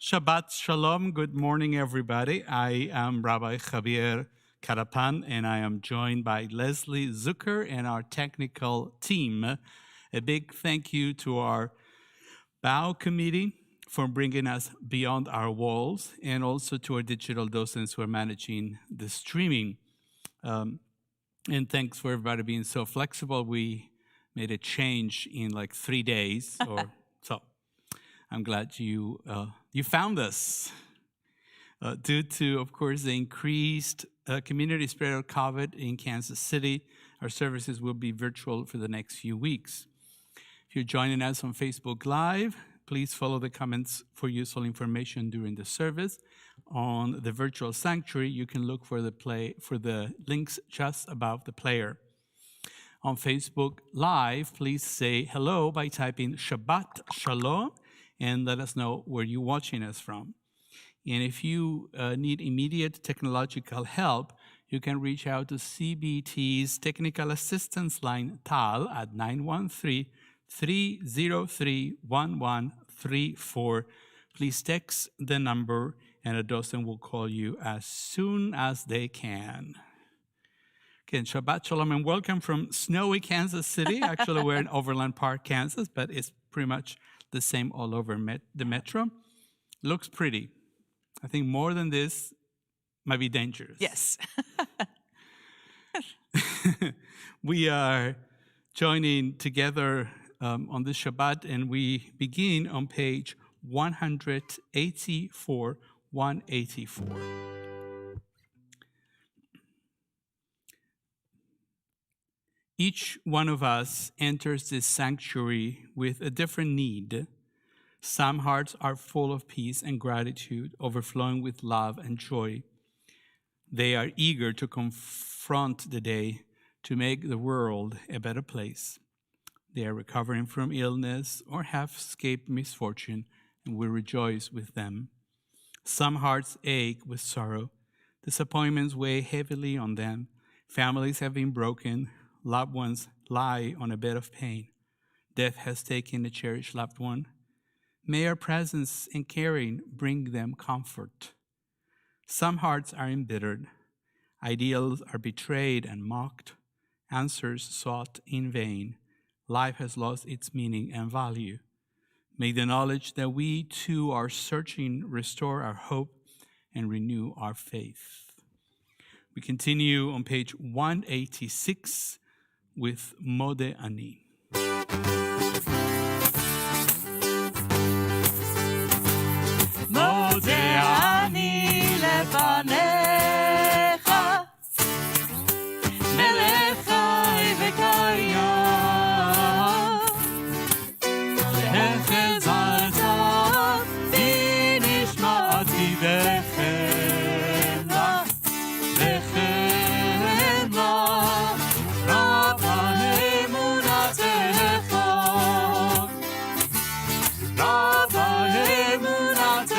Shabbat Shalom. Good morning, everybody. I am Rabbi Javier Carapan, and I am joined by Leslie Zucker and our technical team. A big thank you to our BOW committee for bringing us beyond our walls, and also to our digital docents who are managing the streaming. And thanks for everybody being so flexible. We made a change in like 3 days or so. I'm glad you found us. Due to, of course, the increased community spread of COVID in Kansas City, our services will be virtual for the next few weeks. If you're joining us on Facebook Live, please follow the comments for useful information during the service. On the virtual sanctuary, you can look for the links just above the player. On Facebook Live, please say hello by typing Shabbat Shalom and let us know where you're watching us from. And if you need immediate technological help, you can reach out to CBT's Technical Assistance Line, TAL, at 913-303-1134. Please text the number, and a docent will call you as soon as they can. Again, Shabbat Shalom and welcome from snowy Kansas City. Actually, we're in Overland Park, Kansas, but it's pretty much the same all over the metro. Looks pretty. I think more than this might be dangerous. Yes. We are joining together on this Shabbat, and we begin on page 184, 184. Each one of us enters this sanctuary with a different need. Some hearts are full of peace and gratitude, overflowing with love and joy. They are eager to confront the day to make the world a better place. They are recovering from illness or have escaped misfortune, and we rejoice with them. Some hearts ache with sorrow. Disappointments weigh heavily on them. Families have been broken. Loved ones lie on a bed of pain. Death has taken a cherished loved one. May our presence and caring bring them comfort. Some hearts are embittered. Ideals are betrayed and mocked. Answers sought in vain. Life has lost its meaning and value. May the knowledge that we too are searching restore our hope and renew our faith. We continue on page 186 with Mode Ani. Mode Ani lefanecha, melech chai v'kayam, שהחזרת בי נשמתי וחמלה, וחמלה, רב האמונתך, רב האמונתך.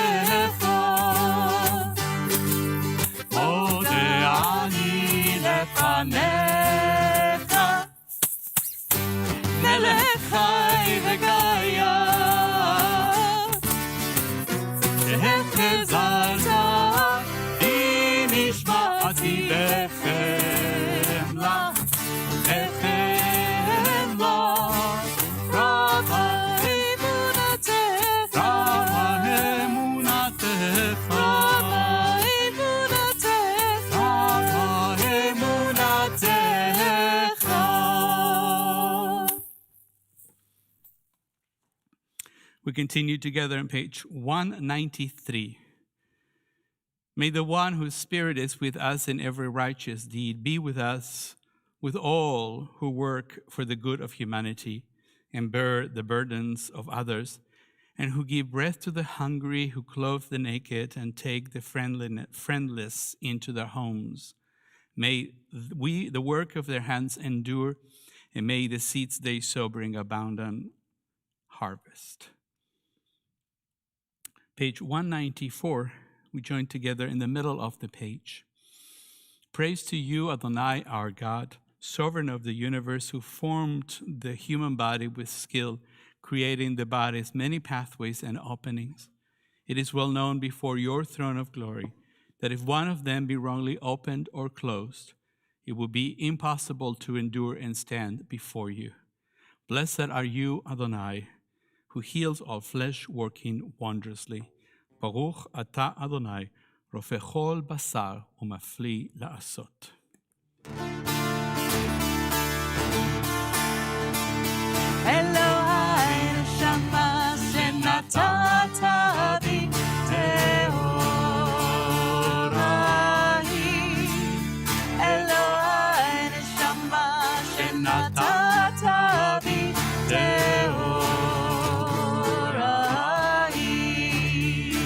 מודה אני לפניך, מלך חי וקיים, שהחזרת בי נשמתי בחמלה, בחמלה, רב האמונתך, רב האמונתך, רב האמונתך, רב האמונתך. We continue together on page 193. May the one whose spirit is with us in every righteous deed be with us, with all who work for the good of humanity and bear the burdens of others, and who give breath to the hungry, who clothe the naked, and take the friendless into their homes. May the work of their hands endure, and may the seeds they sow bring abundant harvest. Page 194, we join together in the middle of the page. Praise to you, Adonai, our God, sovereign of the universe, who formed the human body with skill, creating the body's many pathways and openings. It is well known before your throne of glory that if one of them be wrongly opened or closed, it will be impossible to endure and stand before you. Blessed are you, Adonai, who heals all flesh, working wondrously. Baruch ata Adonai, rofeh chol basar umafli la'asot. אלוהי נשמה שנתת בי טהורה היא, אלוהי נשמה שנתת בי טהורה היא,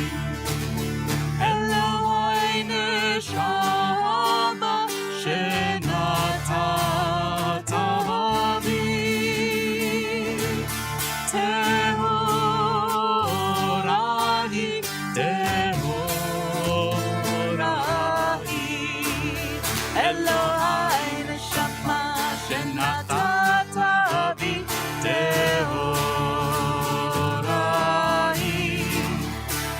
אלוהי נשמה שנתת בי טהורה היא, טהורה היא, אלוהי נשמה שנתת בי טהורה היא,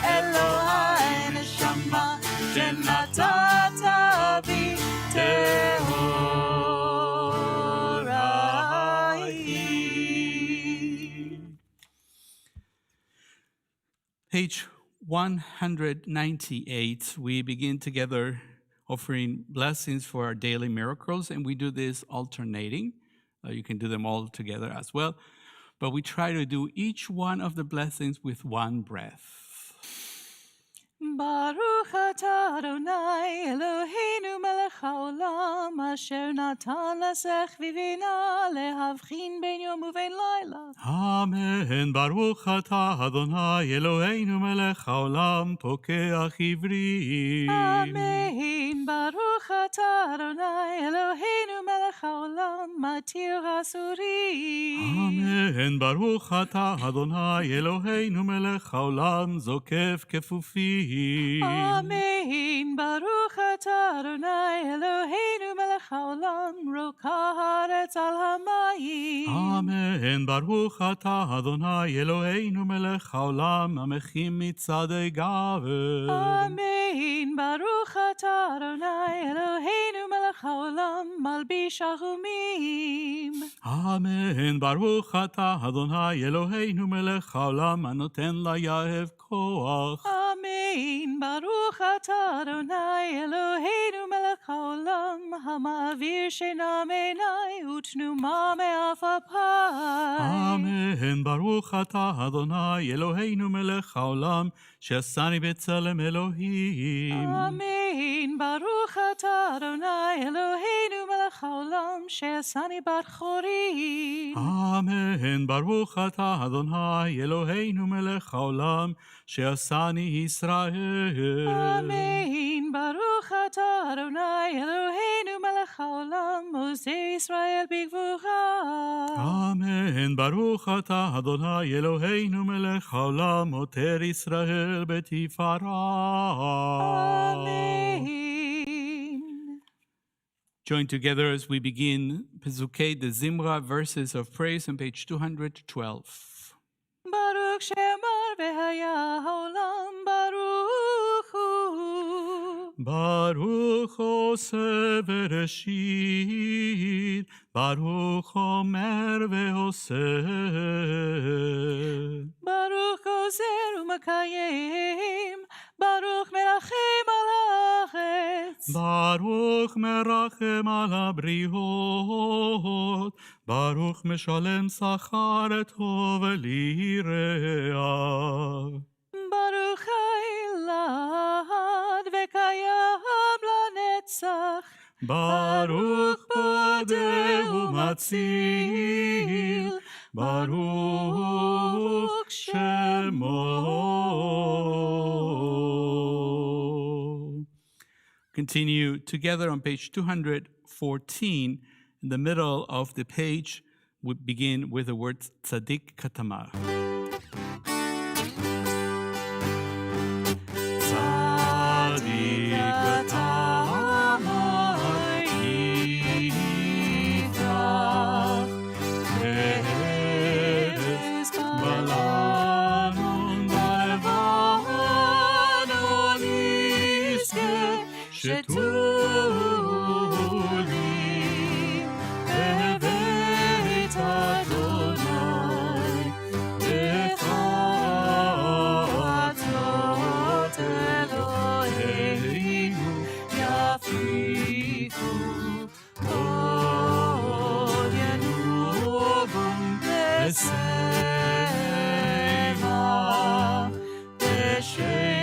אלוהי נשמה שנתת בי טהורה היא. Page 198, we begin together offering blessings for our daily miracles, and we do this alternating. You can do them all together as well, but we try to do each one of the blessings with one breath. Baruch אתה אדוני אלוהינו מלך העולם, אשר נתן לשכל ובינה להבחין בין יום ובין לילה. אמן. ברוך אתה, אדוני אלוהינו מלך העולם, פוקח עברים. אמן. ברוך אתה אדוני אלוהינו מלך העולם, מתיר אסורים. אמן. ברוך אתה, אדוני אלוהינו מלך העולם, זוקף כפופים. אמן. ברוך אתה אדוני אלוהינו מלך העולם, רוקע הארץ על המים. אמן. ברוך אתה, אדוני אלוהינו מלך העולם, המכים מצעדי גבר. אמן. ברוך אתה אדוני אלוהינו מלך העולם, מלביש אחומים. אמן. ברוך אתה, אדוני אלוהינו מלך העולם, הנותן ליהב כוח. אמן. ברוך אתה אדוני אלוהינו מלך העולם, המעביר שינה מעיני ותנומה מעפעפיי. אמן. ברוך אתה, אדוני אלוהינו מלך העולם, שעשני בצלם אלוהים. אמן. ברוך אתה אדוני אלוהינו מלך העולם, שעשני בת חורים. אמן. ברוך אתה, אדוני אלוהינו מלך העולם, שעשני ישראל. אמן. ברוך אתה אדוני אלוהינו מלך העולם, עושה ישראל בגבורה. אמן. ברוך אתה, אדוני אלוהינו מלך העולם, עוטר ישראל בתפארה. Amen. Join together as we begin Pezukei de Zimra, verses of praise on page 212. Baruch Shemar v'haya haolam, Baruch hu. Baruch Ose Bereshit, Baruch Omer ve'Oseh. Baruch ozer u'makayim, Baruch merachem al haaretz. Baruch merachem al habriot, Baruch meshalem sachar tov lireah. Baruch ha'ilad v'kayam lanetzach. Baruch bodeh u'matzil, Baruch Shemo. Continue together on page 214. In the middle of the page, we begin with the word Tzadik Katamar. Tzadik Katamar Yifrach Eretz Balanon Balevanon Yizkeh Shetuli Bebeit Adonai Bechatzot Eloheinu Yafiku Od Yenubum Beseva Besheim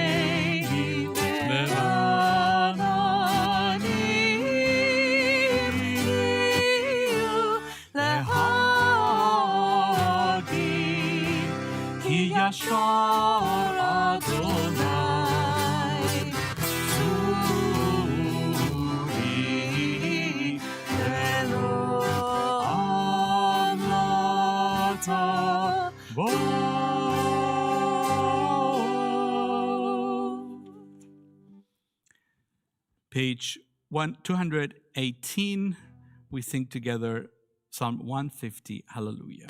Berananim Lehagim Ki Yashar Adonai Zuri Elo Amlata Bo. Page 218, we sing together Psalm 150, Hallelujah.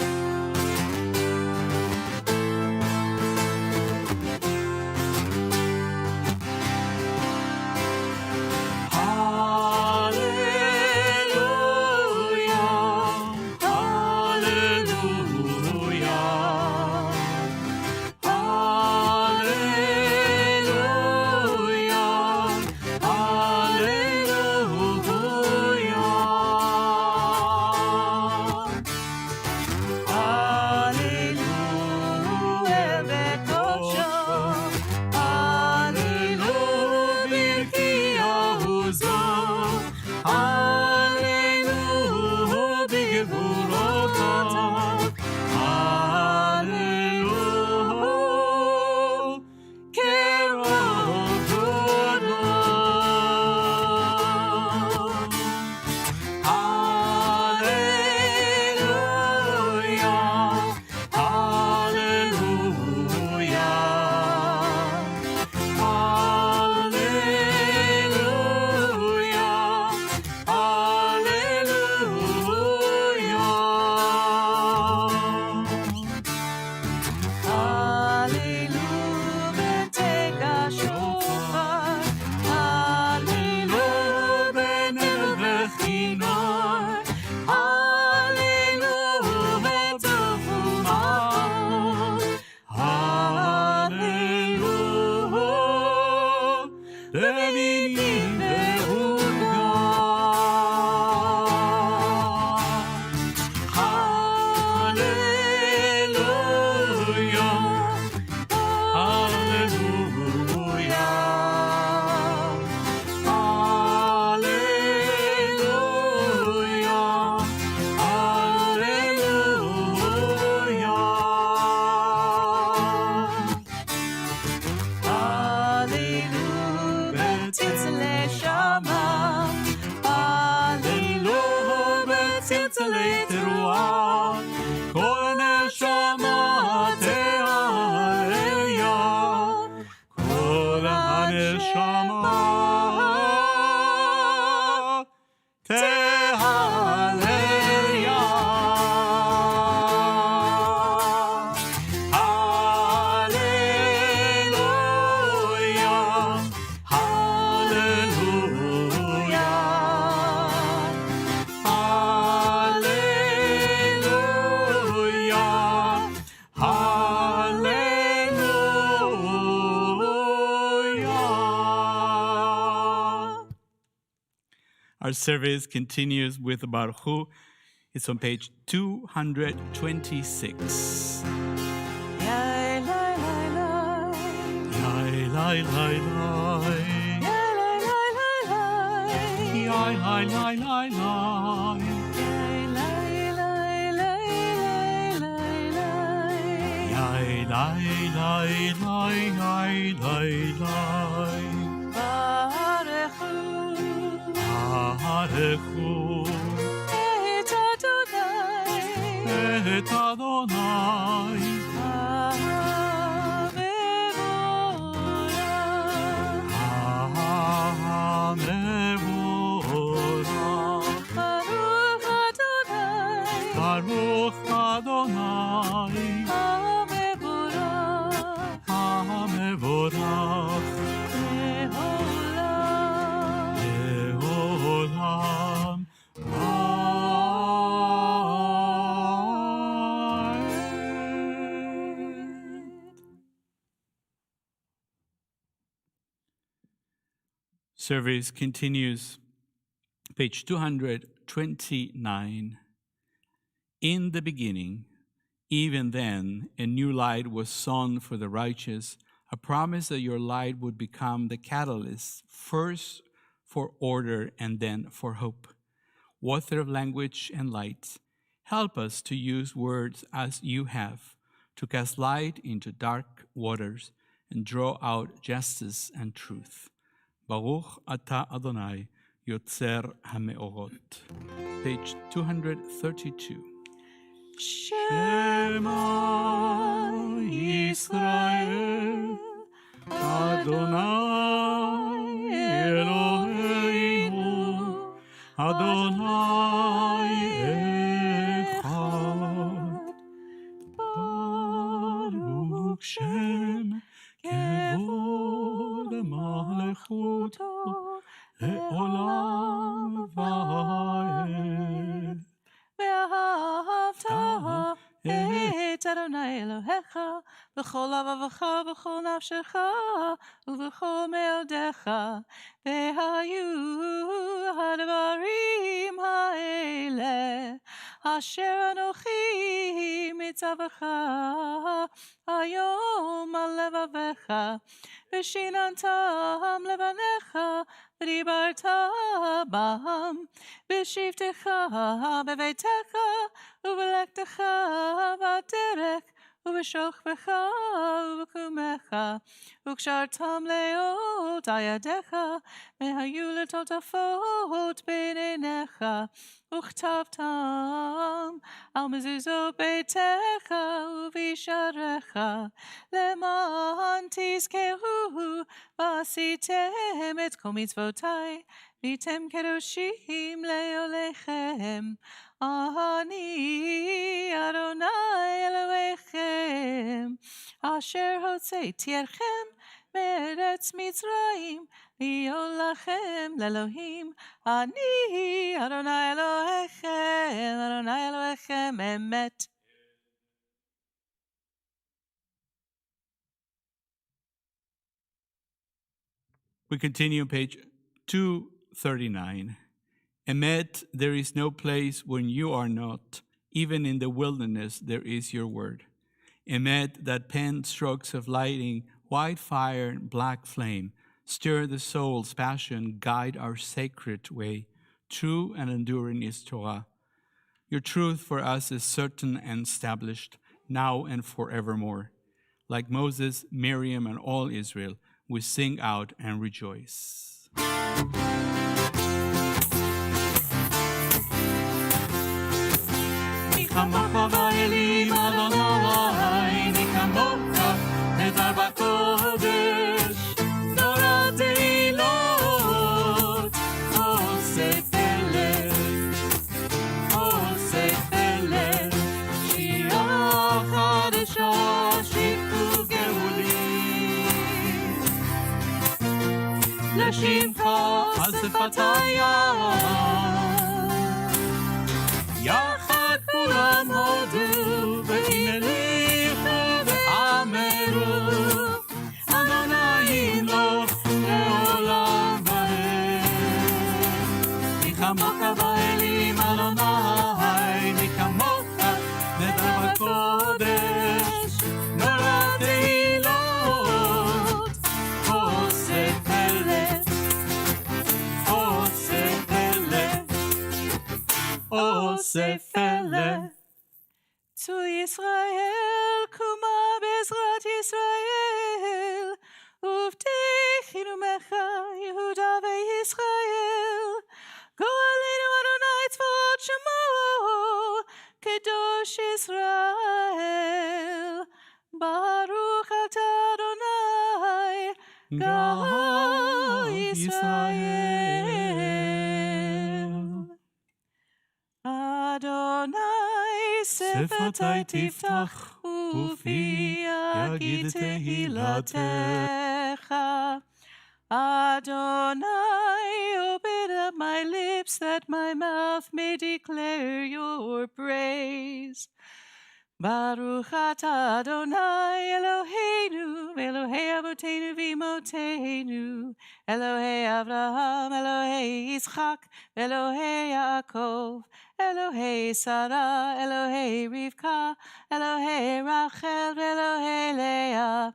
למינים והורגה. הללויה, הללויה, צלצלי תרועה, כל הנשמה תהלליה, כל הנשמה תהלליה. הללויה, הללויה. Our service continues with the Baruch Hu. It's on page 226. Yai, lai, lai, lai. Yai, lai, lai, lai. Yai, lai, lai, lai, lai. Yai, lai, lai, lai, lai. Yai, lai, lai, lai, lai, lai. Yai, lai, lai, lai, lai, lai, lai. Baruch Hu. Baruch Hu. Et Adonai. Et Adonai. Baruch Adonai, HaMevorach, Le'olam, Amen. Service continues, page 229. In the beginning, even then, a new light was sown for the righteous, a promise that your light would become the catalyst, first for order and then for hope. Author of language and light, help us to use words as you have, to cast light into dark waters and draw out justice and truth. Baruch Ata Adonai, Yotzer HaMeorot. Page 232. Shema Yisrael, Adonai Eloheinu, Adonai Echad. Baruch Shem Kevod Malchuto Le'olam Va'ed. ואהבת את אדוני אלוהיך בכל לבבך ובכל נפשך ובכל מאודיך, והיו הדברים האלה אשר אנוכי מצווך היום על לבביך, ושיננתם לבניך ודיברת בם בשבתך בביתך ובלכתך בדרך ובשוכבך ובקומך, וקשרתם לאות על ידיך, והיו לטוטפות בין עיניך, וכתבתם על מזוזות ביתך ובשעריך, למען תזכרו ועשיתם את כל מצוותי, והייתם קדושים לעולליכם. אני אדוני אלוהיכם, אשר הוצאתי אתכם מארץ מצרים, להיות לכם לאלוהים. אני אדוני אלוהיכם, אדוני אלוהיכם אמת. We continue on page 239. Emet, there is no place when you are not. Even in the wilderness there is your word. Emet, that pen strokes of lightning, white fire and black flame, stir the soul's passion, guide our sacred way. True and enduring is Torah. Your truth for us is certain and established, now and forevermore. Like Moses, Miriam, and all Israel, we sing out and rejoice. לשמחה על שפת הים, יחד כולם הודו והמליכו ואמרו, אדוני ימלוך לעולם ועד. מי כמוך באלים אדוני, מי כמוך נדר בקודש, נורא תהילות, עושה פלא, עושה פלא. צו ישראל קומה בעזרת ישראל, ובטיחנו ממך יהודה וישראל. גואלנו אדוני צבאות שמו, קדוש ישראל. ברוך אתה אדוני, גואל ישראל. אדוני שפתי תפתח ופי יגיד תהילתך. Adonai, open up my lips that my mouth may declare your praise. Baruch atah Adonai Eloheinu, Elohei Avotenu v'Imotenu, Elohei Avraham, Elohei Yitzchak, Elohei Yaakov, Elohei Sarah, Elohei Rivka, Elohei Rachel, Elohei Leah.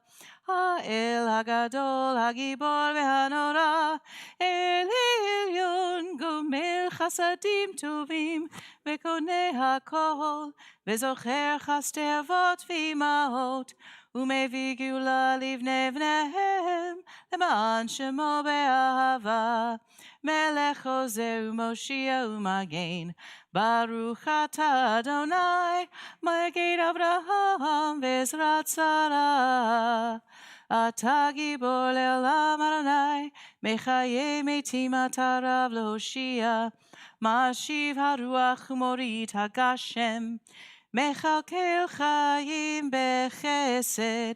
האל הגדול, הגיבור והנורא, אל עליון גומל חסדים טובים, וקונה הכל, וזוכר חסדי אבות ואימהות, ומביא גאולה לבני בניהם, למען שמו באהבה. מלך עוזר ומושיע ומגן, ברוך אתה אדוני, מגן אברהם ועזרת שרה. אתה גיבור לעולם אדוני, מחיה מתים אתה רב להושיע, משיב הרוח ומוריד הגשם, מכלכל חיים בחסד,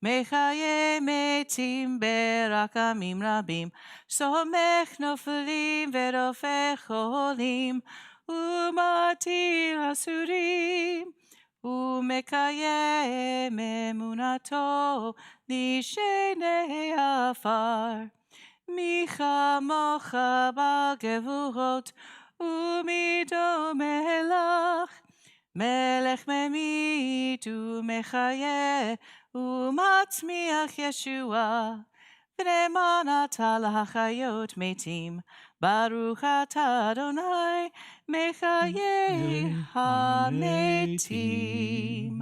מחיה מתים ברחמים רבים, סומך נופלים ורופא חולים, ומתיר אסורים, ומקיים אמונתו לשני עפר. מי כמוך בגבורות, ומי דומה לך, מלך ממית ומחיה, ומצמיח ישועה, ונאמן אתה להחיות מתים. ברוך אתה אדוני, מחיי המתים.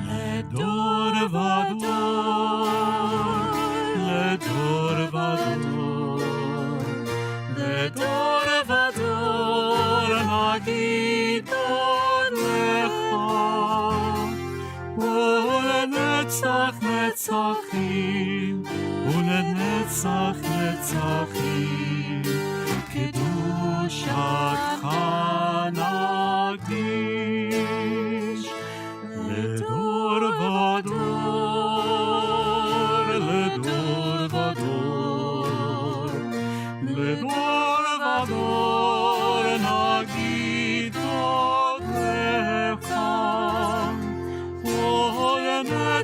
לדור ודור, לדור ודור, לדור ודור, נגיד לך, ולנצח נצחים, ולנצח נצחים, קדושתך נקדיש. לדור ודור, לדור ודור, לדור ודור, נגיד לך,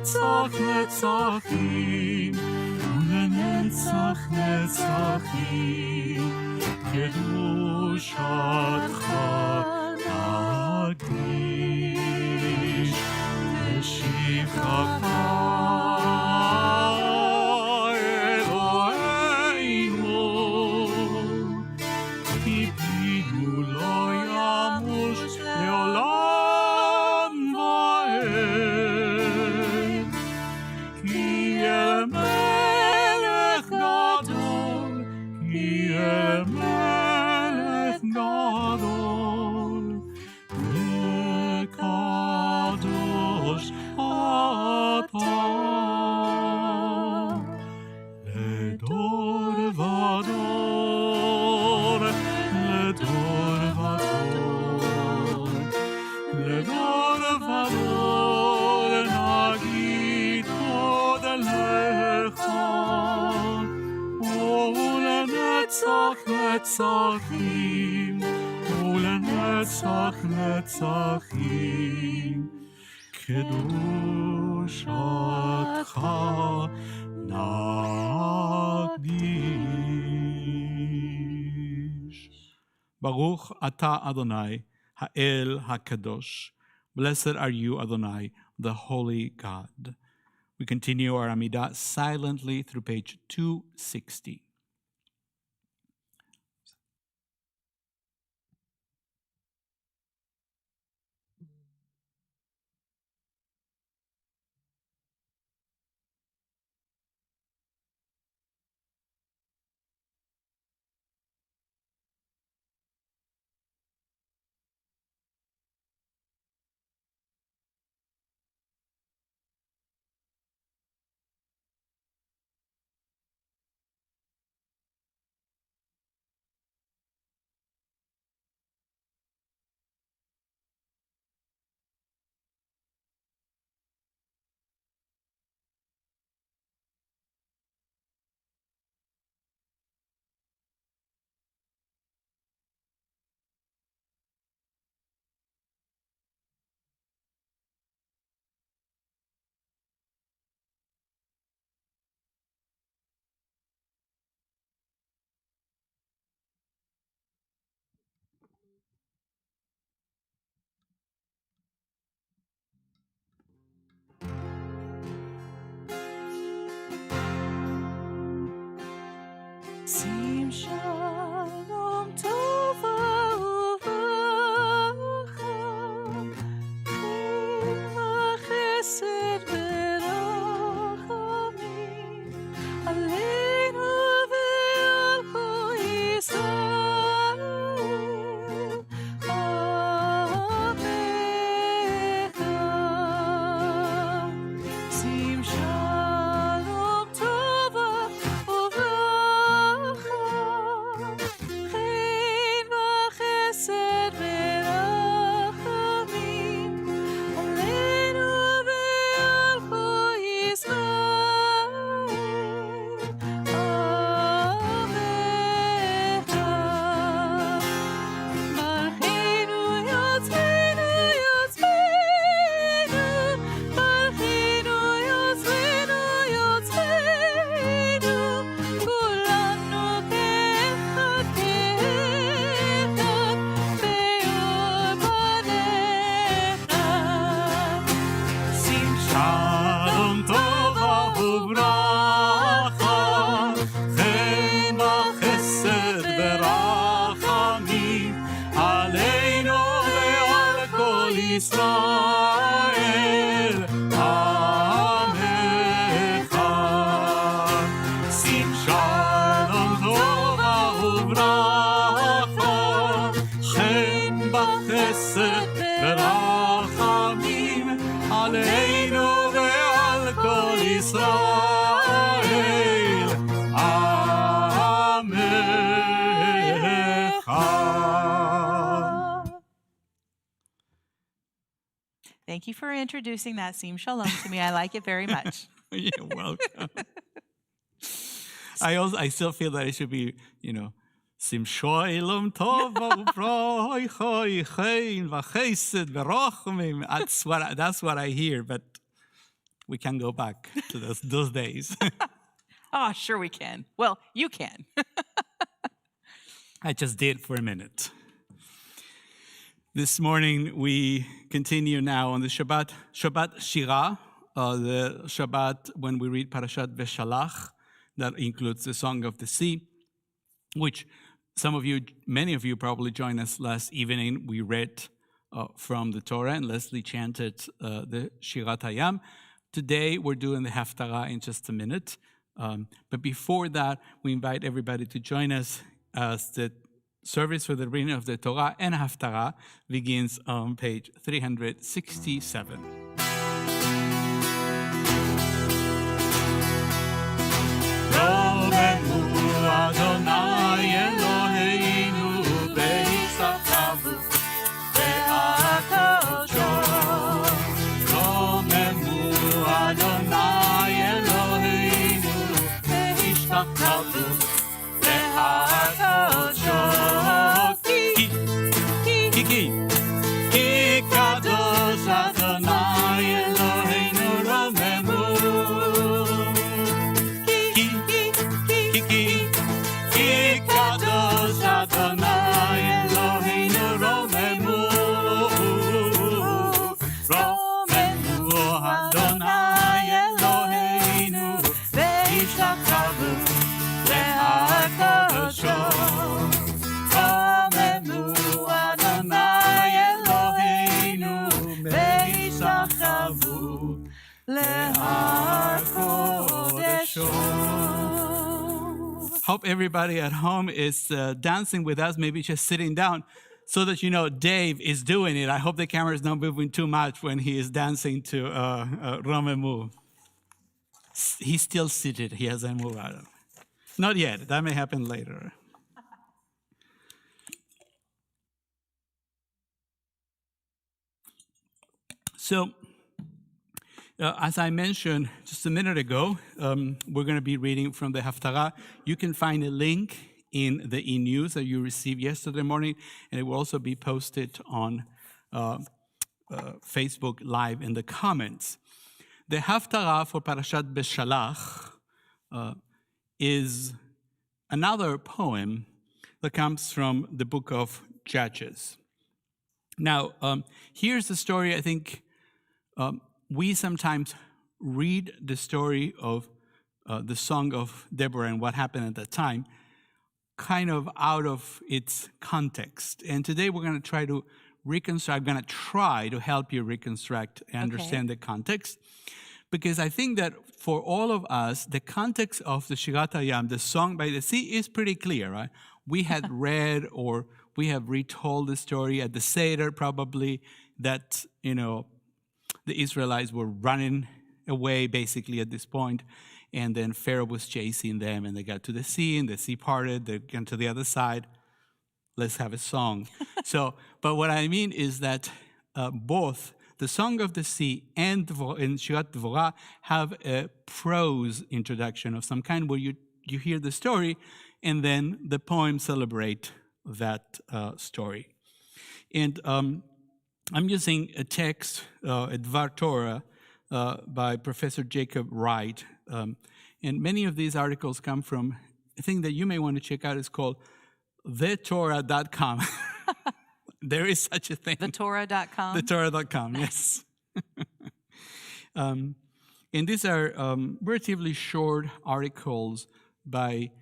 ולנצח נצחים, ולנצח נצחים, קדושתך נקדיש, לשבחך אלוהינו, כי פינו לא ימוש לעולם ועד, כי אל מלך גדול, כי אל מלך גדול, וקדוש אתה, לדור ודור, לדור ודור, לדור ודור נגיד עוד לך, ולנצח נצחים, ולנצח נצחים, קדושתך נקדיש. ברוך אתה אדוני, האל הקדוש. Blessed are you, Adonai, the holy God. We continue our Amidah silently through page 260. שים שלום טובה וברכה, חן וחסד ורחמים, עלינו ועל כל ישראל, אמן. שים שלום טובה וברכה, חן וחסד ורחמים, עלינו ועל כל ישראל, אמן. ברכנו יוצאנו יוצאנו, ברכנו יוצאנו יוצאנו, כולנו כאחד כאחד, באור פניך. שים שלום טובה וברכה, חן וחסד ורחמים, עלינו ועל כל ישראל, עמך. שים שלום טובה וברכה, חן וחסד ורחמים, עלינו ועל כל ישראל, עמך. Thank you for introducing that Sim Shalom to me. I like it very much. You're welcome. I still feel that it should be, Sim Shalom Tov U'Broi Choi Chen V'Chesed V'Rachamim. That's what I hear, but We can go back to those days. Oh, sure we can. Well, you can. I just did for a minute. This morning we continue now on the Shabbat Shirah, the Shabbat when we read Parashat Veshalach. That includes the Song of the Sea, which many of you probably joined us last evening. We read from the Torah, and Leslie chanted the Shirat Hayam. Today, we're doing the Haftarah in just a minute. But before that, we invite everybody to join us as the service for the reading of the Torah and Haftarah begins on page 367. Adonai Eloheinu v'yisachavu ve'akadocho. Romemu Adonai Eloheinu v'yisachavu ve'akadocho. Ki kadosh Adonai Eloheinu romemu. Adonai Eloheinu romemu, romemu Adonai Eloheinu v'yishtachavu le'hakadosho. Romemu Adonai Eloheinu v'yishtachavu le'hakadosho. Hope everybody at home is dancing with us, maybe just sitting down, so that you know Dave is doing it. I hope the camera is not moving too much when he is dancing to Romemu. He's still seated. He hasn't moved out. Not yet. That may happen later. So, as I mentioned just a minute ago, we're going to be reading from the Haftarah. You can find a link in the e-news that you received yesterday morning, and it will also be posted on Facebook Live in the comments. The Haftarah for Parashat Beshalach is another poem that comes from the book of Judges. Now, here's the story, I think, we sometimes read the story of the Song of Deborah and what happened at that time kind of out of its context. And today we're going to try to reconstruct, I'm going to try to help you reconstruct and understand the context. Because I think that for all of us, the context of the Shirat Hayam, the Song by the Sea, is pretty clear, right? We had read or we have retold the story at the Seder probably that, the Israelites were running away basically at this point, and then Pharaoh was chasing them, and they got to the sea, and the sea parted, they got to the other side. Let's have a song. But what I mean is that both the Song of the Sea and Shirat Dvorah have a prose introduction of some kind where you hear the story, and then the poem celebrate that story. And I'm using a text, a Dvar Torah, by Professor Jacob Wright. And many of these articles come from a thing that you may want to check out. It's called thetorah.com. There is such a thing. Thetorah.com? Thetorah.com, yes. And these are relatively short articles by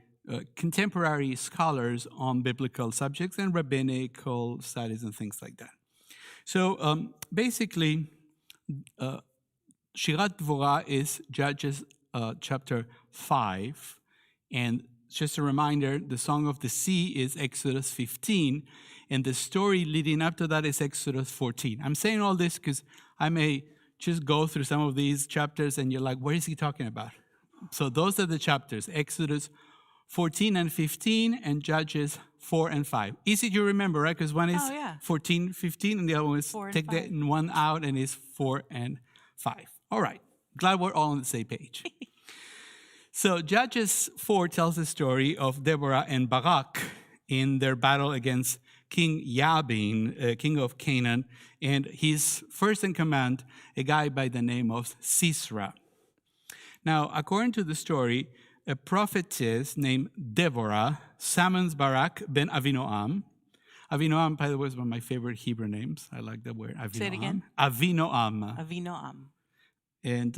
contemporary scholars on biblical subjects and rabbinical studies and things like that. So basically, Shirat Dvorah is Judges chapter 5. And just a reminder, the Song of the Sea is Exodus 15. And the story leading up to that is Exodus 14. I'm saying all this because I may just go through some of these chapters and you're like, what is he talking about? So those are the chapters, Exodus 14 and 15, and Judges 4 and 5. Easy to remember, right? Because one is 14, 15, and the other one is take that one out, and is 4 and 5. All right. Glad we're all on the same page. So Judges 4 tells the story of Deborah and Barak in their battle against King Yabin, king of Canaan, and he's first in command, a guy by the name of Sisera. Now, according to the story, a prophetess named Deborah summons Barak ben Avinoam. Avinoam, by the way, is one of my favorite Hebrew names. I like that word, Avinoam. Say it again. Avinoam. Avinoam. And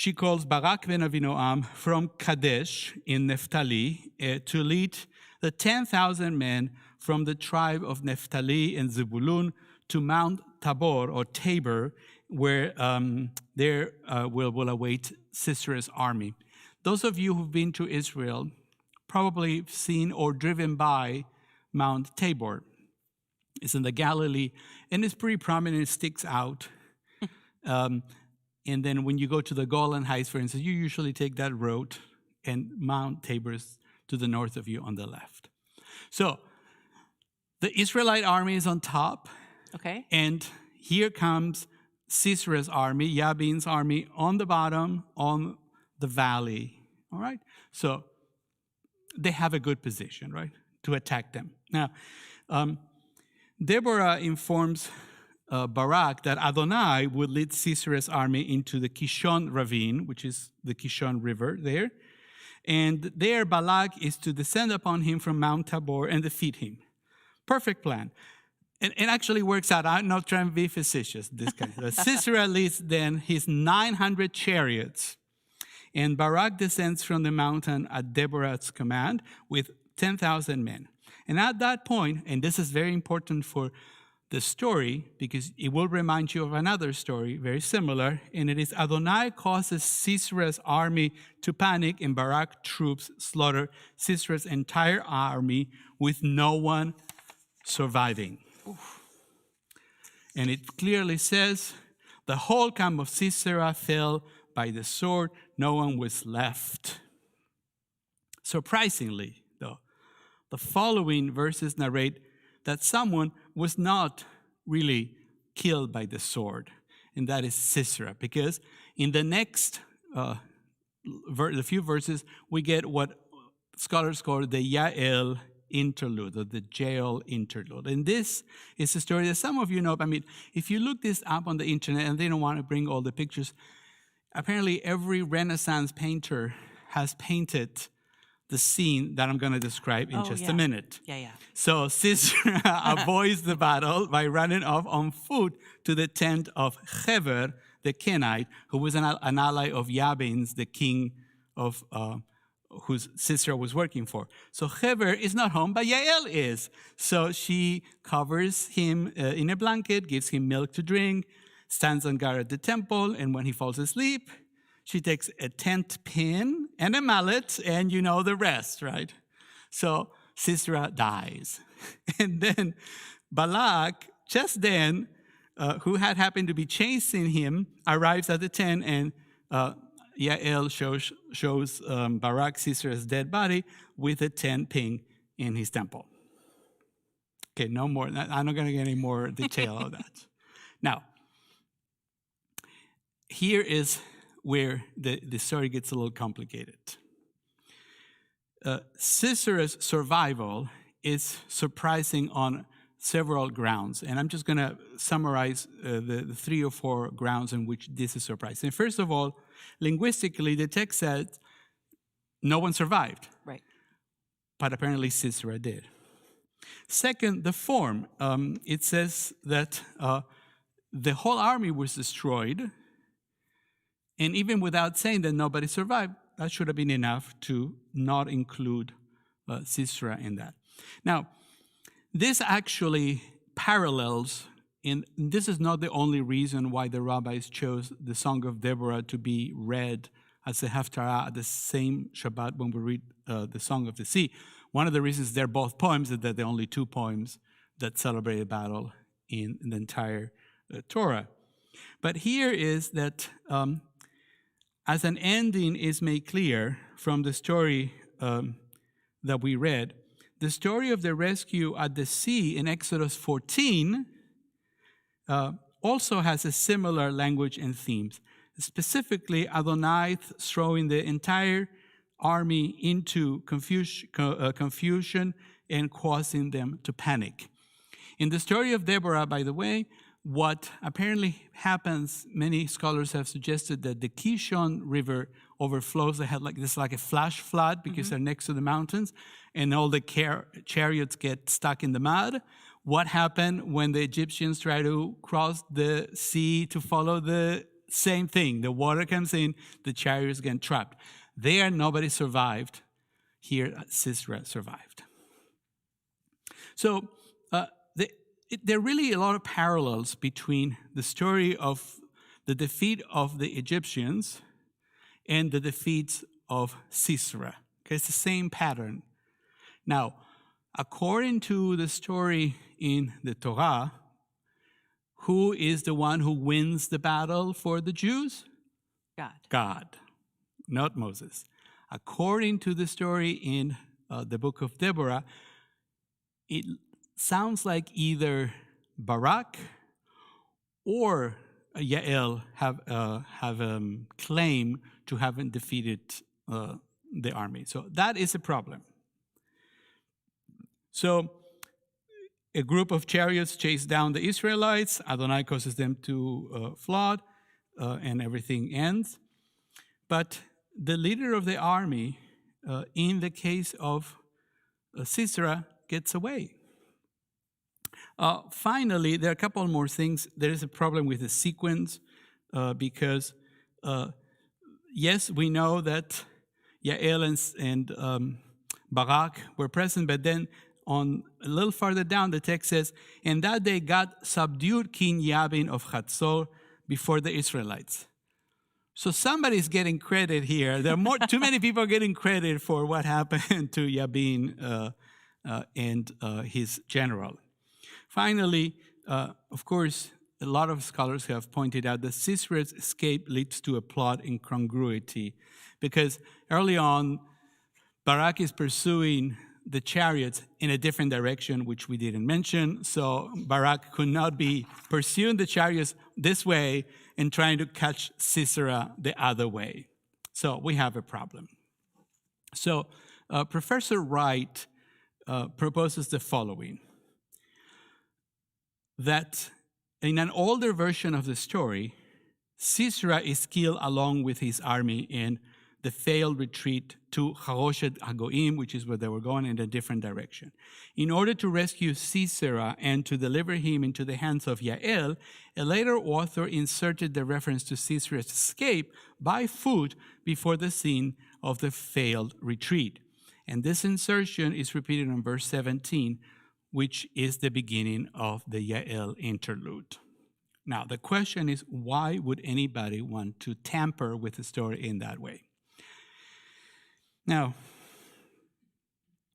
she calls Barak ben Avinoam from Kadesh in Naphtali to lead the 10,000 men from the tribe of Naphtali and Zebulun to Mount Tabor or Tabor, where there will await Sisera's army. Those of you who've been to Israel probably seen or driven by Mount Tabor. It's in the Galilee, and it's pretty prominent. It sticks out. And then when you go to the Golan Heights, for instance, you usually take that road, and Mount Tabor is to the north of you on the left. So the Israelite army is on top. Okay. And here comes Sisera's army, Yabin's army, on the bottom, on the valley. All right? So they have a good position, right, to attack them. Now, Deborah informs Barak that Adonai would lead Sisera's army into the Kishon ravine, which is the Kishon River there. And there Balak is to descend upon him from Mount Tabor and defeat him. Perfect plan. And it actually works out. I'm not trying to be facetious, this kind. Sisera leads then his 900 chariots, and Barak descends from the mountain at Deborah's command with 10,000 men. And at that point, and this is very important for the story, because it will remind you of another story very similar, and it is Adonai causes Sisera's army to panic, and Barak troops slaughter Sisera's entire army with no one surviving. Oof. And it clearly says, the whole camp of Sisera fell by the sword. No one was left. Surprisingly, though, the following verses narrate that someone was not really killed by the sword, and that is Sisera, because in the next the few verses, we get what scholars call the Yael interlude, or the jail interlude. And this is a story that some of you know. I mean, if you look this up on the internet, and they don't want to bring all the pictures, apparently every Renaissance painter has painted the scene that I'm going to describe in just a minute. Yeah. So Sisera avoids the battle by running off on foot to the tent of Heber, the Kenite, who was an ally of Yabin's, the king of whose Sisera was working for. So Heber is not home, but Yael is. So she covers him in a blanket, gives him milk to drink, stands on guard at the temple, and when he falls asleep, she takes a tent pin and a mallet, and you know the rest, right? So Sisera dies. And then Balak, just then, who had happened to be chasing him, arrives at the tent, and Yael shows Barak Sisera's dead body with a tent pin in his temple. Okay, no more. I'm not going to get any more detail of that. Now, here is where the story gets a little complicated. Sisera's survival is surprising on several grounds, and I'm just going to summarize the 3 or 4 grounds in which this is surprising. First of all, linguistically, the text said no one survived. Right. But apparently Sisera did. Second, the form. It says that the whole army was destroyed, and even without saying that nobody survived, that should have been enough to not include Sisera in that. Now, this actually parallels, and this is not the only reason why the rabbis chose the Song of Deborah to be read as a Haftarah at the same Shabbat when we read the Song of the Sea. One of the reasons they're both poems is that they're only 2 poems that celebrate a battle in the entire Torah. But here is that as an ending is made clear from the story that we read, the story of the rescue at the sea in Exodus 14 also has a similar language and themes. Specifically, Adonai throwing the entire army into confusion and causing them to panic. In the story of Deborah, by the way, what apparently happens, many scholars have suggested that the Kishon River overflows. They had like a flash flood because they're next to the mountains, and all the chariots get stuck in the mud. What happened when the Egyptians try to cross the sea to follow the same thing? The water comes in, the chariots get trapped. There, nobody survived. Here, Sisera survived. So there are really a lot of parallels between the story of the defeat of the Egyptians and the defeats of Sisera. Okay, it's the same pattern. Now, according to the story in the Torah, who is the one who wins the battle for the Jews? God, not Moses. According to the story in the book of Deborah, it sounds like either Barak or Yael have claim to having defeated the army. So that is a problem. So a group of chariots chase down the Israelites. Adonai causes them to flood, and everything ends. But the leader of the army, in the case of Sisera, gets away. Finally, there are a couple more things. There is a problem with the sequence because, yes, we know that Yael and Barak were present, but then on a little farther down, the text says, "And that day God subdued King Yabin of Chatzor before the Israelites." So somebody's getting credit here. There are too many people getting credit for what happened to Yabin and his general. Finally, of course, a lot of scholars have pointed out that Sisera's escape leads to a plot incongruity, because early on, Barak is pursuing the chariots in a different direction, which we didn't mention. So Barak could not be pursuing the chariots this way and trying to catch Sisera the other way. So we have a problem. So Professor Wright proposes the following: that in an older version of the story, Sisera is killed along with his army in the failed retreat to Haroshet Hagoim, which is where they were going in a different direction. In order to rescue Sisera and to deliver him into the hands of Yael, a later author inserted the reference to Sisera's escape by foot before the scene of the failed retreat. And this insertion is repeated in verse 17, which is the beginning of the Yael interlude. Now, the question is, why would anybody want to tamper with the story in that way? Now,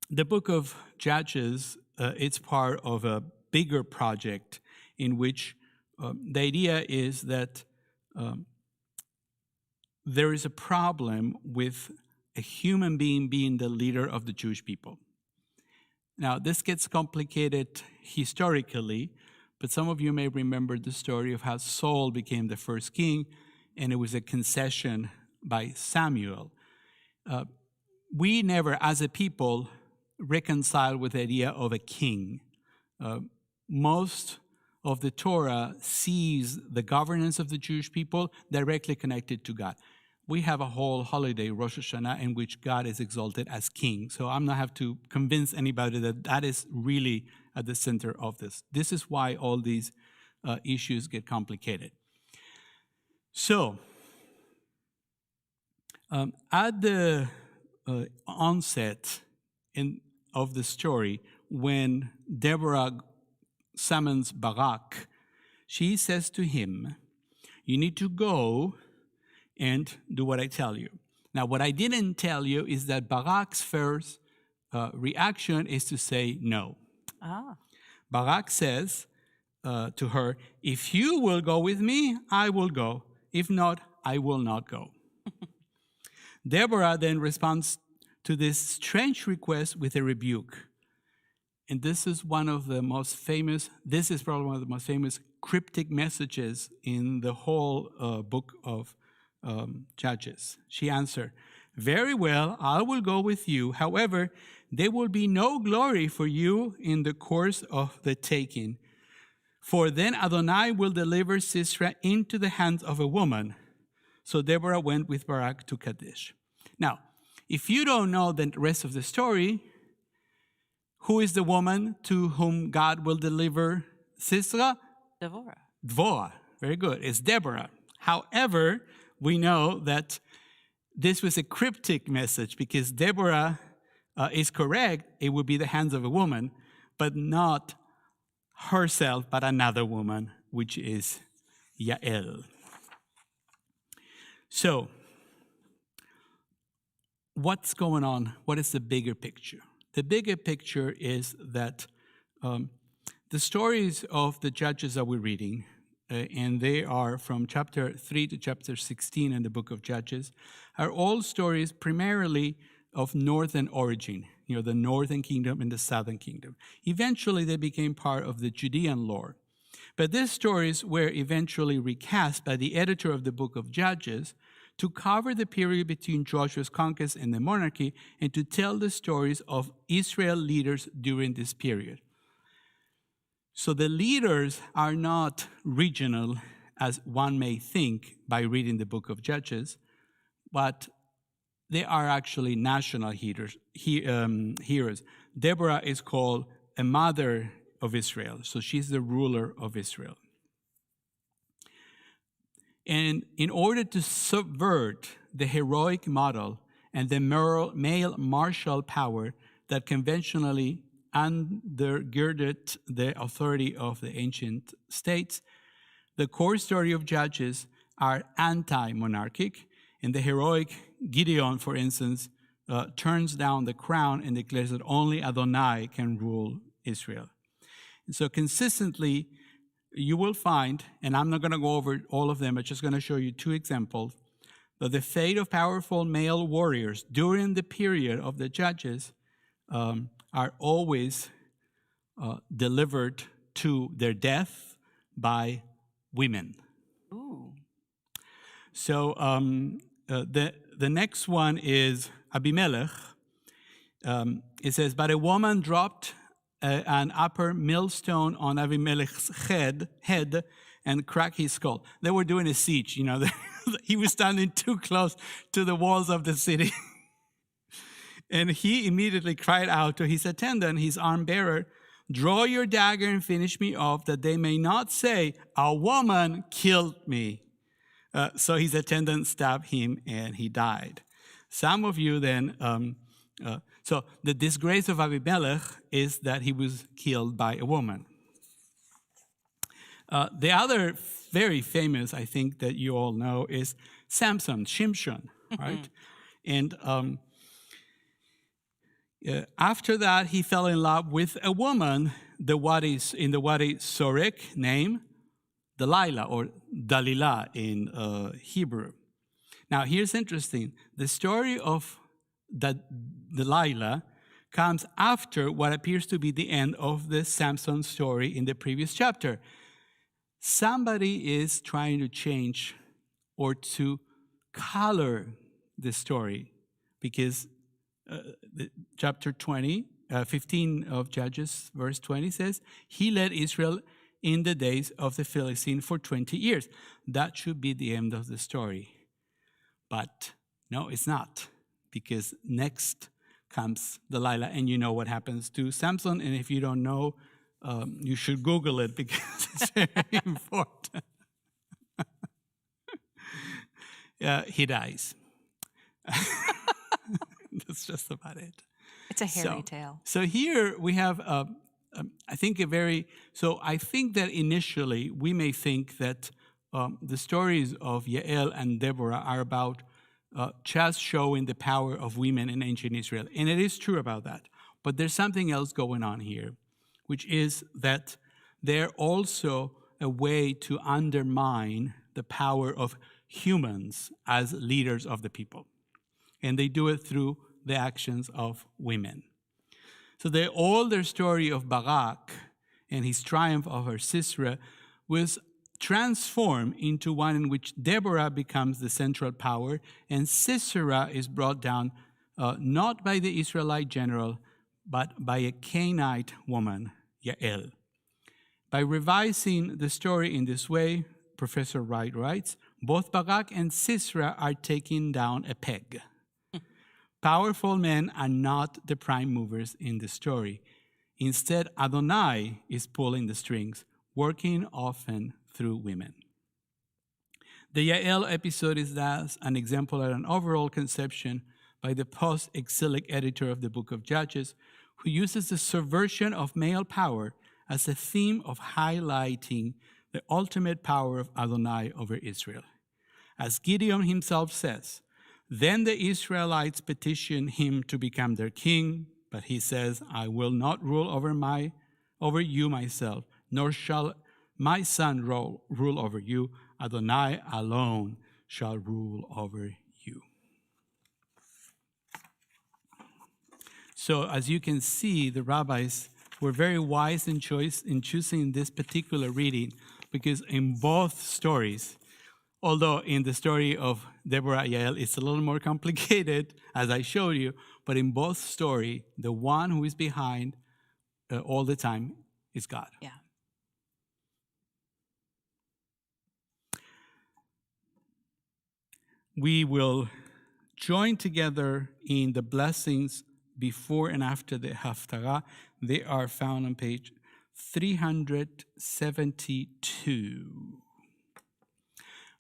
the book of Judges, it's part of a bigger project in which the idea is that there is a problem with a human being the leader of the Jewish people. Now, this gets complicated historically, but some of you may remember the story of how Saul became the first king, and it was a concession by Samuel. We never, as a people, reconcile with the idea of a king. Most of the Torah sees the governance of the Jewish people directly connected to God. We have a whole holiday, Rosh Hashanah, in which God is exalted as king. So I'm not have to convince anybody that that is really at the center of this. This is why all these issues get complicated. So, at the onset of the story, when Deborah summons Barak, she says to him, "You need to go and do what I tell you." Now, what I didn't tell you is that Barak's first reaction is to say no. Barak says to her, "If you will go with me, I will go. If not, I will not go." Deborah then responds to this strange request with a rebuke. And this is probably one of the most famous cryptic messages in the whole book of Judges. She answered, Very well, I will go with you. However, there will be no glory for you in the course of the taking. For then Adonai will deliver Sisera into the hands of a woman. So Deborah went with Barak to Kadesh. Now, if you don't know the rest of the story, who is the woman to whom God will deliver Sisera? Devorah. Dvorah. Very good. It's Deborah. However, we know that this was a cryptic message because Deborah is correct. It would be the hands of a woman, but not herself, but another woman, which is Yael. So, what's going on? What is the bigger picture? The bigger picture is that the stories of the judges that we're reading, and they are from chapter 3 to chapter 16 in the book of Judges, are all stories primarily of northern origin, the northern kingdom and the southern kingdom. Eventually, they became part of the Judean lore. But these stories were eventually recast by the editor of the book of Judges to cover the period between Joshua's conquest and the monarchy and to tell the stories of Israel leaders during this period. So the leaders are not regional, as one may think by reading the book of Judges, but they are actually national heroes. Deborah is called a mother of Israel, so she's the ruler of Israel. And in order to subvert the heroic model and the male martial power that conventionally undergirded the authority of the ancient states, the core story of Judges are anti-monarchic, and the heroic Gideon, for instance, turns down the crown and declares that only Adonai can rule Israel. And so consistently, you will find, and I'm not going to go over all of them, I'm just going to show you two examples, that the fate of powerful male warriors during the period of the Judges are always delivered to their death by women. Ooh. So the next one is Abimelech. It says, but a woman dropped an upper millstone on Abimelech's head and cracked his skull. They were doing a siege, he was standing too close to the walls of the city. And he immediately cried out to his attendant, his arm bearer, draw your dagger and finish me off, that they may not say, a woman killed me. So his attendant stabbed him and he died. Some of you then, so the disgrace of Abimelech is that he was killed by a woman. The other very famous, I think, that you all know is Samson, Shimshon, right? And after that, he fell in love with a woman, in the Wadi Sorek name, Delilah, or Dalilah in Hebrew. Now, here's interesting. The story of Delilah comes after what appears to be the end of the Samson story in the previous chapter. Somebody is trying to change or to color the story because chapter 15 of Judges, verse 20 says, he led Israel in the days of the Philistine for 20 years. That should be the end of the story. But no, it's not, because next comes Delilah, and you know what happens to Samson, and if you don't know, you should Google it because it's very important. He dies. That's just about it. It's a hairy tale. So here we have, I think that initially we may think that the stories of Yael and Deborah are about just showing the power of women in ancient Israel. And it is true about that. But there's something else going on here, which is that they're also a way to undermine the power of humans as leaders of the people. And they do it through the actions of women. So all their story of Barak and his triumph over Sisera was transform into one in which Deborah becomes the central power and Sisera is brought down not by the Israelite general, but by a Canaanite woman, Yael. By revising the story in this way, Professor Wright writes, both Barak and Sisera are taking down a peg. Powerful men are not the prime movers in the story. Instead, Adonai is pulling the strings, working often through women. The Yael episode is thus an example of an overall conception by the post-exilic editor of the book of Judges, who uses the subversion of male power as a theme of highlighting the ultimate power of Adonai over Israel. As Gideon himself says, then the Israelites petition him to become their king, but he says, I will not rule over you myself, nor shall my son rule over you. Adonai alone shall rule over you. So as you can see, the rabbis were very wise in choosing this particular reading, because in both stories, although in the story of Deborah and Yael, it's a little more complicated, as I showed you, but in both stories, the one who is behind all the time is God. Yeah. We will join together in the blessings before and after the Haftarah. They are found on page 372.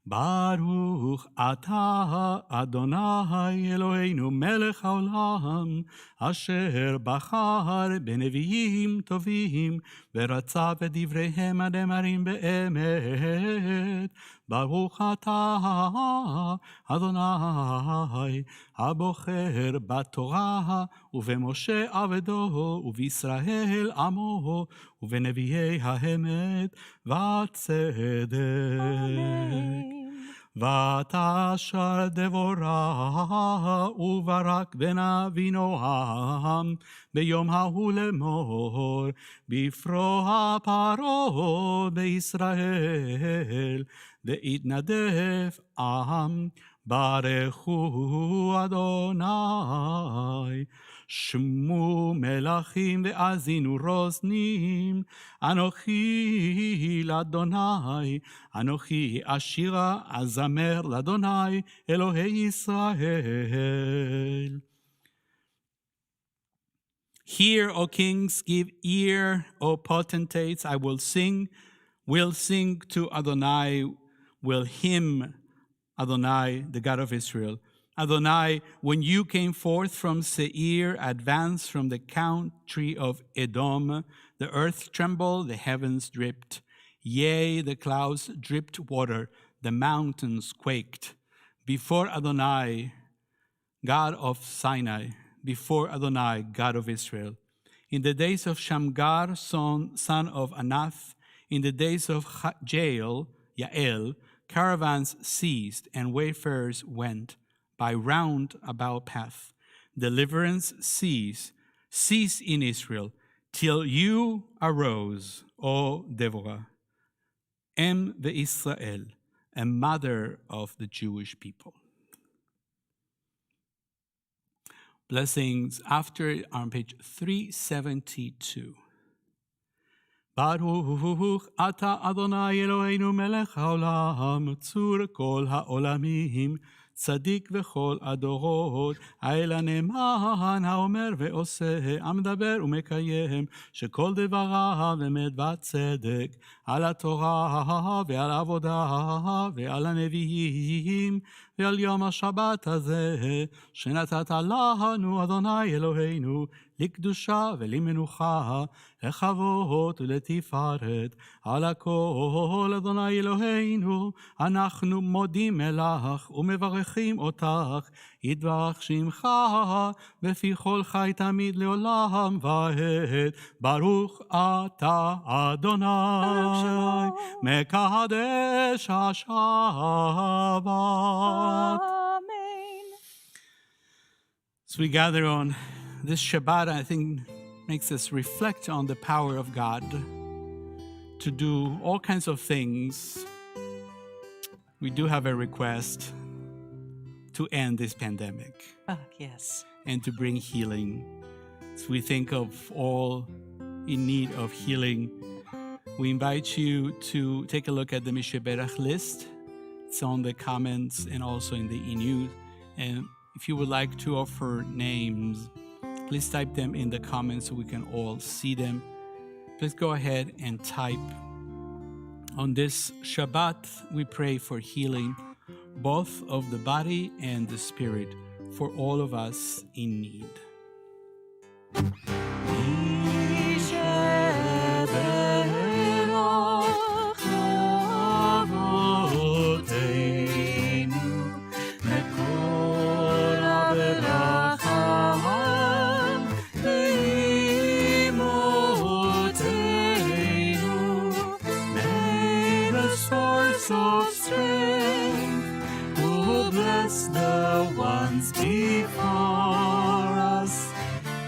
Baruch atah Adonai Eloheinu melech haolam, asher bachar b'neviim tovim, v'ratza v'divreihem ademarim be'emet. Baruch atah Adonai, abocher b'torah, uveMoshe avedo, uVisrael amo, uveneviei haemet v'tzedek. ותשר דבורה וברק בן אבינועם ביום ההוא לאמור בפרוע פרעה בישראל ויתנדב עם ברכו אדוני שמו מלכים ואזינו רוזנים אנוכי לאדוני אנוכי אשירה אזמר לאדוני אלוהי ישראל. Hear, O kings, give ear, O potentates, I will sing to Adonai, will hymn Adonai, the God of Israel. Adonai, when you came forth from Seir, advanced from the country of Edom, the earth trembled, the heavens dripped. Yea, the clouds dripped water, the mountains quaked. Before Adonai, God of Sinai, before Adonai, God of Israel. In the days of Shamgar, son of Anath, in the days of Jael, caravans ceased and wayfarers went by round-about path. Deliverance ceased in Israel, till you arose, O Deborah, Em ve'Israel, a mother of the Jewish people. Blessings after on page 372. Baruch ata Adonai Eloheinu melech haolam, tzur kol haolamim, צדיק וכל הדורות, האל הנאמן האומר ועושה, המדבר ומקיים, שכל דבריו אמת וצדק, על התורה ועל העבודה ועל הנביאים, ועל יום השבת הזה, שנתת לנו אדוני אלוהינו, לקדושה ולמנוחה, לכבוד ולתפארת, על הכל אדוני אלוהינו, אנחנו מודים לך ומברכים אותך, יתברך שמך, בפי כל חי תמיד לעולם ועד, ברוך אתה אדוני, מקדש השבת. Amen. As we gather on this Shabbat, I think makes us reflect on the power of God to do all kinds of things, we do have a request to end this pandemic Yes. and to bring healing. As we think of all in need of healing, we invite you to take a look at the Misheberach list. It's on the comments and also in the e-news. And if you would like to offer names, please type them in the comments so we can all see them. Please go ahead and type. On this Shabbat, we pray for healing, both of the body and the spirit, for all of us in need. Of strength, who bless the ones before us,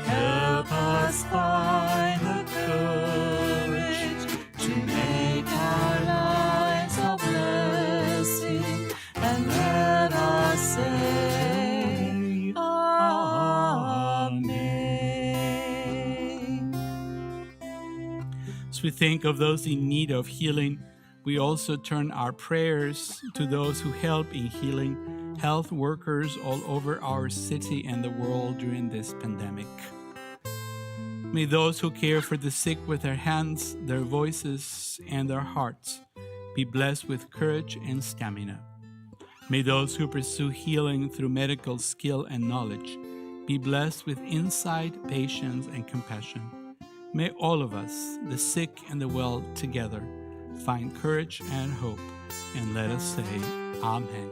help us find the courage to make our lives a blessing, and let us say Amen. As we think of those in need of healing, we also turn our prayers to those who help in healing, health workers all over our city and the world during this pandemic. May those who care for the sick with their hands, their voices, and their hearts be blessed with courage and stamina. May those who pursue healing through medical skill and knowledge be blessed with insight, patience, and compassion. May all of us, the sick and the well together, find courage and hope, and let us say Amen.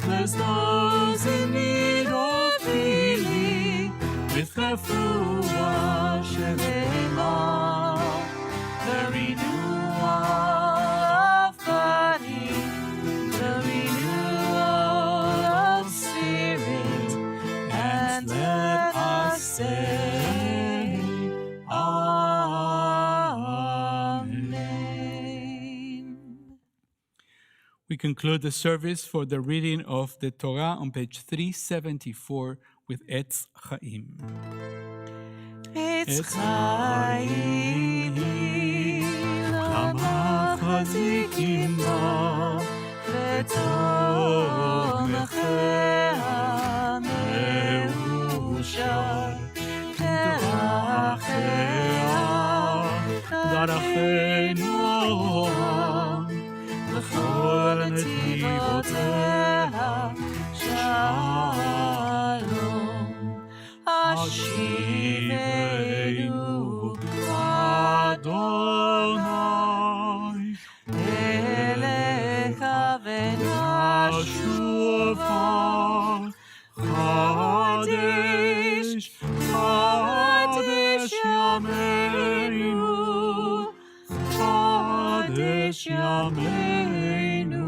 Bless those in need of healing with the fruit of Shema, the renewal of body, the renewal of spirit, and let us say Amen. We conclude the service for the reading of the Torah on page 374 with Etz Chaim. Etz Chaim lama chazikim ba v'tomechea meushar darachenu v'chol netivoteh shalom. Ashivenu Adonai Elecha v'nashuva Chadesh Chadesh Yameinu Chadesh Yameinu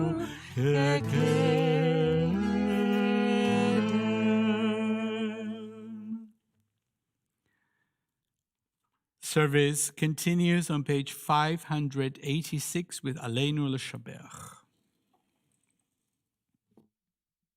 Service continues on page 586 with Aleinu L'Shabach.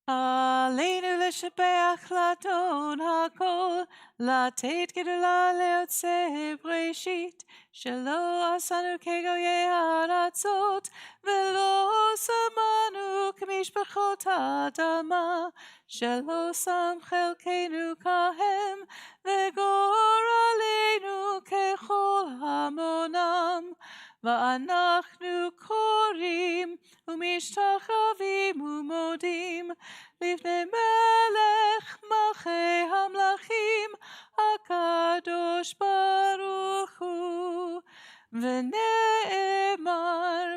עלינו לשבח לאדון הכל, לתת גדולה ליוצא בראשית, שלא עשנו כגויי הארצות, ולא שמנו כמשפחות האדמה, שלא שם חלקנו כהם, וגורלנו ככל המונם. ואנחנו קוראים ומשתחווים ומודים לפני מלך מלכי המלכים הקדוש ברוך הוא. ונאמר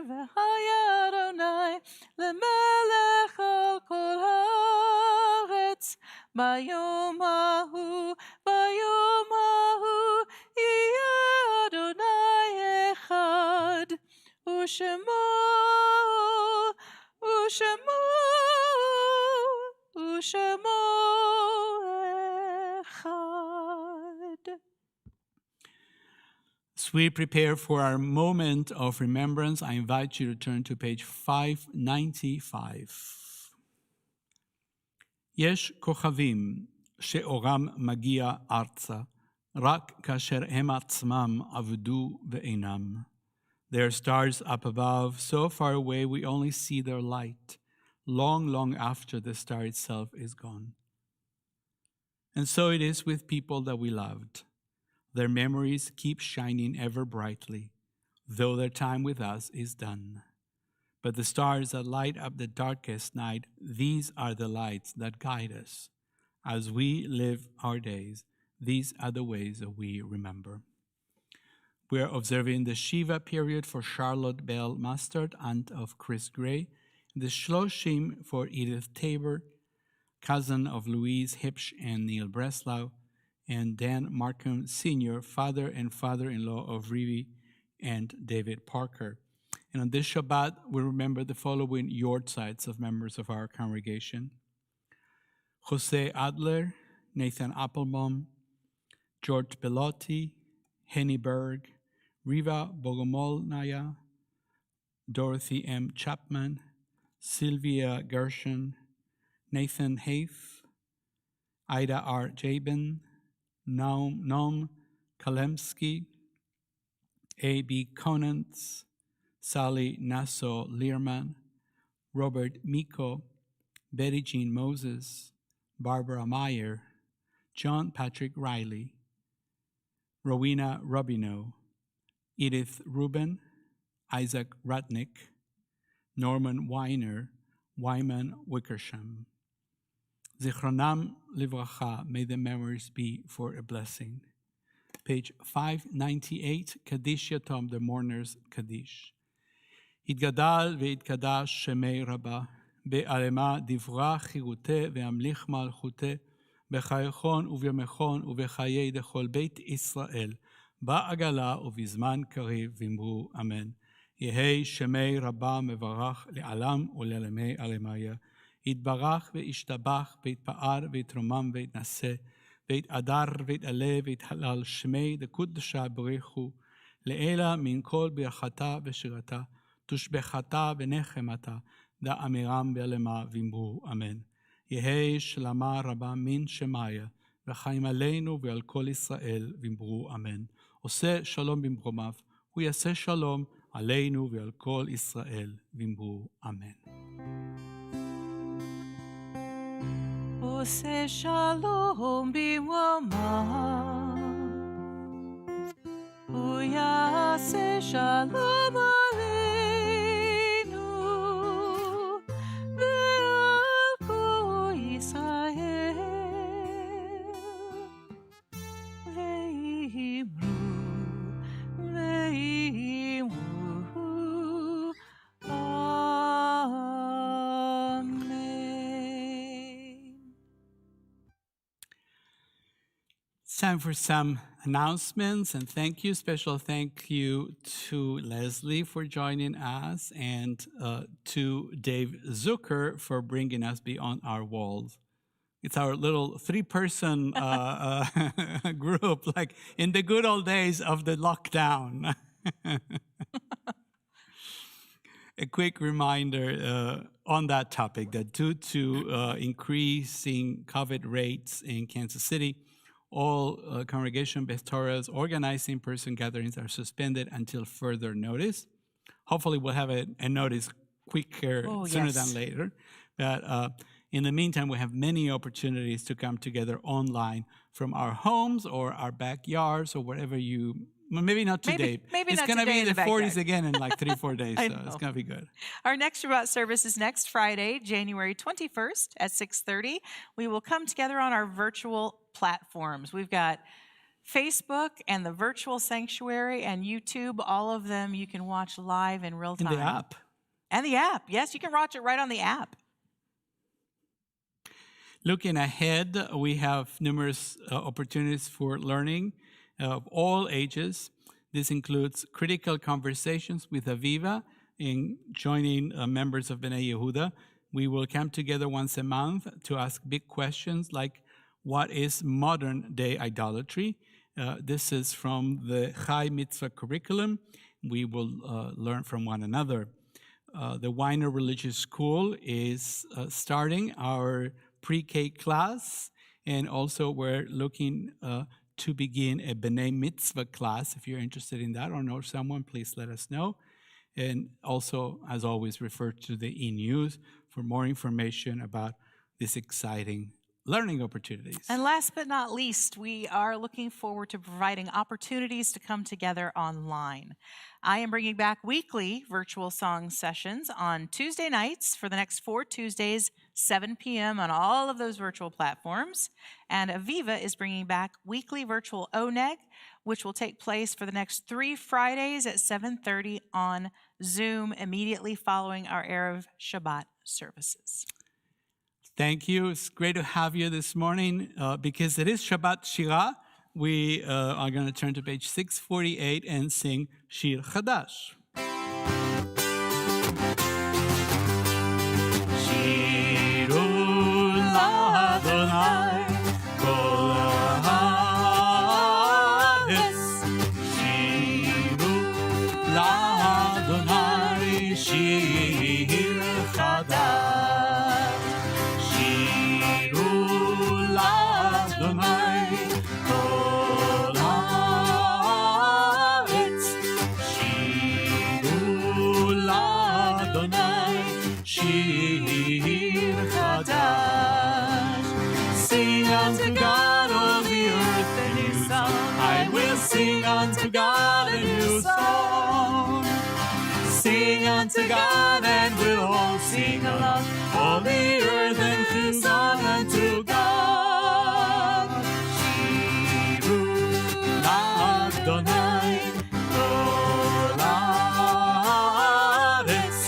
והיה אדוני למלך על כל הארץ ביום ההוא ביום Ushemo, Ushemo, Ushemo Echad. As we prepare for our moment of remembrance, I invite you to turn to page 595. יש כוכבים שאורם מגיע ארצה, רק כאשר הם עצמם עבדו ואינם. There are stars up above, so far away we only see their light, long, long after the star itself is gone. And so it is with people that we loved. Their memories keep shining ever brightly, though their time with us is done. But the stars that light up the darkest night, these are the lights that guide us. As we live our days, these are the ways that we remember. We are observing the Shiva period for Charlotte Bell Mustard, aunt of Chris Gray, the Shloshim for Edith Tabor, cousin of Louise Hipsch and Neil Breslau, and Dan Markham Sr., father and father-in-law of Rivi and David Parker. And on this Shabbat, we remember the following yortzites of members of our congregation: Jose Adler, Nathan Applebaum, George Bellotti, Henny Berg, Riva Bogomolnaya, Dorothy M. Chapman, Sylvia Gershon, Nathan Haith, Ida R. Jabin, Noam Kalemsky, A.B. Conant, Sally Nassau Learman, Robert Miko, Betty Jean Moses, Barbara Meyer, John Patrick Riley, Rowena Rubino, Edith Rubin, Isaac Rutnick, Norman Weiner, Wyman Wickersham. Zichronam livracha, may the memories be for a blessing. Page 598, Kaddish Yatom, the mourners Kaddish. התגדל והתקדש שמי רבה, בעלמה דברה חירותה והמליך מלכותה, בחייכון ובימיכון ובחיי דכל בית ישראל, בעגלה ובזמן קריב ואמרו אמן. יהי שמי רבה מברך לעלם ולעלמי עלמיה. יתברך וישתבח ויתפאר ויתרומם ויתנשא, ויתהדר ויתעלה ויתהלל שמי דקודשה בריחו, לעילה מן כל ברכתה ושירתה, תושבחתה ונחמתה, דאמירם בעלמה ואמרו אמן. יהי שלמה רבה מן שמיה, וחיים עלינו ועל כל ישראל ואמרו אמן. עושה שלום במרומיו, הוא יעשה שלום עלינו ועל כל ישראל ואמרו אמן. עושה שלום במרומיו, הוא יעשה שלום עלינו ועל כל ישראל ואמרו Time for some announcements and thank you. Special thank you to Leslie for joining us and to Dave Zucker for bringing us beyond our walls. It's our little three-person group, like in the good old days of the lockdown. A quick reminder on that topic that due to increasing COVID rates in Kansas City, all congregation pastorals organized in-person gatherings are suspended until further notice. Hopefully we'll have a notice quicker, sooner than later. But in the meantime, we have many opportunities to come together online from our homes or our backyards or wherever you, maybe not today. Maybe it's not going to be in the backyard. 40s again in like 3-4 days, so it's going to be good. Our next Shabbat service is next Friday, January 21st at 6:30. We will come together on our virtual platforms. We've got Facebook and the virtual sanctuary and YouTube. All of them you can watch live in real time. In the app. And the app. Yes, you can watch it right on the app. Looking ahead, we have numerous opportunities for learning of all ages. This includes critical conversations with Aviva in joining members of Bnei Yehuda. We will come together once a month to ask big questions like, what is modern-day idolatry? This is from the Chai Mitzvah curriculum. We will learn from one another. The Weiner Religious School is starting our pre-K class, and also we're looking to begin a B'nai Mitzvah class. If you're interested in that or know someone, please let us know. And also, as always, refer to the e-news for more information about this exciting learning opportunities. And last but not least, we are looking forward to providing opportunities to come together online. I am bringing back weekly virtual song sessions on Tuesday nights for the next 4 Tuesdays, 7 p.m. on all of those virtual platforms. And Aviva is bringing back weekly virtual Oneg, which will take place for the next 3 Fridays at 7:30 on Zoom, immediately following our Erev Shabbat services. Thank you. It's great to have you this morning. Because it is Shabbat Shirah, we are going to turn to page 648 and sing Shir Chadash. Shiru l'Adonai kol ha'aretz. Shiru l'Adonai shir chadash. Sing unto God, all the earth, a new song. I will sing unto God a new song. Sing unto God, and we'll all sing along. All the earth and to song unto God. Shiru l'Adonai kol ha'aretz.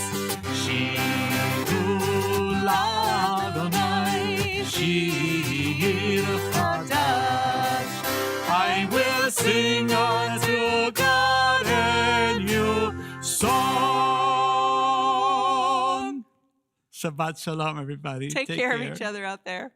Shiru l'Adonai shir chadash. I will sing unto God a new song. Shabbat shalom, everybody. Take care of each other out there.